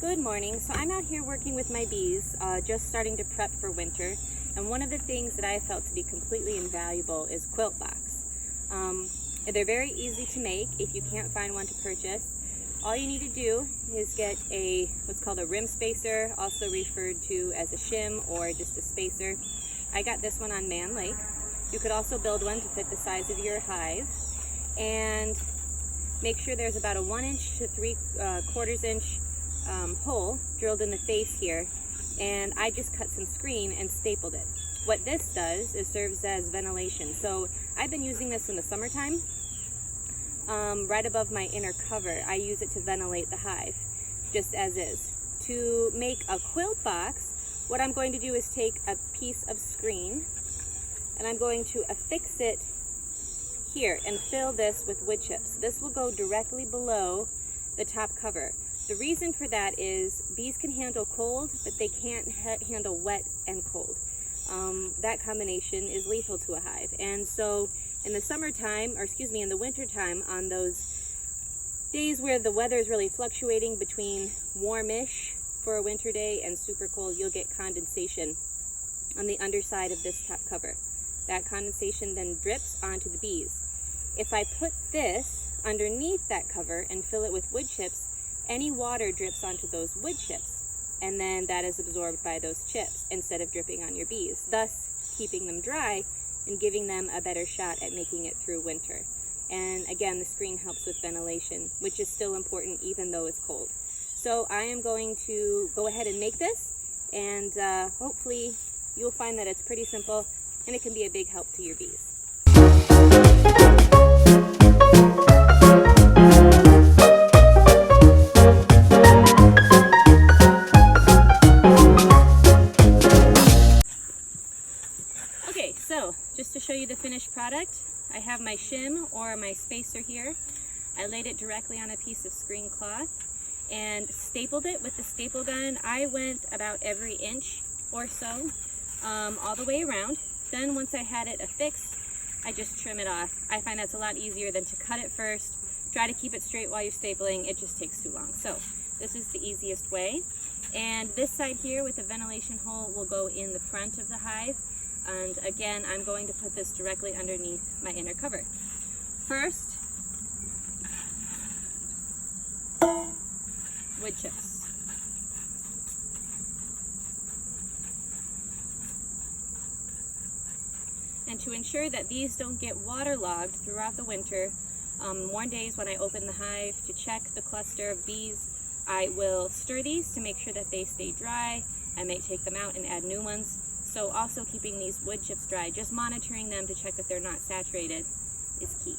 Good morning. So I'm out here working with my bees, just starting to prep for winter. And one of the things that I felt to be completely invaluable is quilt box. They're very easy to make if you can't find one to purchase. All you need to do is get what's called a rim spacer, also referred to as a shim or just a spacer. I got this one on Man Lake. You could also build one to fit the size of your hive. And make sure there's about a 1 inch to 3/4 inch hole drilled in the face here, and I just cut some screen and stapled it. What this does is serves as ventilation. So I've been using this in the summertime, right above my inner cover. I use it to ventilate the hive, just as is. To make a quilt box, what I'm going to do is take a piece of screen and I'm going to affix it here and fill this with wood chips. This will go directly below the top cover. The reason for that is bees can handle cold, but they can't handle wet and cold. That combination is lethal to a hive. And so in the summertime, in the wintertime, on those days where the weather is really fluctuating between warmish for a winter day and super cold, you'll get condensation on the underside of this top cover. That condensation then drips onto the bees. If I put this underneath that cover and fill it with wood chips, any water drips onto those wood chips, and then that is absorbed by those chips instead of dripping on your bees, thus keeping them dry and giving them a better shot at making it through winter. And again, the screen helps with ventilation, which is still important even though it's cold. So I am going to go ahead and make this, and hopefully you'll find that it's pretty simple and it can be a big help to your bees. Okay, so just to show you the finished product, I have my shim or my spacer here. I laid it directly on a piece of screen cloth and stapled it with the staple gun. I went about every inch or so all the way around. Then once I had it affixed, I just trim it off. I find that's a lot easier than to cut it first, try to keep it straight while you're stapling. It just takes too long. So this is the easiest way. And this side here with the ventilation hole will go in the front of the hive. And again, I'm going to put this directly underneath my inner cover. First, wood chips. And to ensure that these don't get waterlogged throughout the winter, more days when I open the hive to check the cluster of bees, I will stir these to make sure that they stay dry. I may take them out and add new ones. So also keeping these wood chips dry, just monitoring them to check that they're not saturated is key.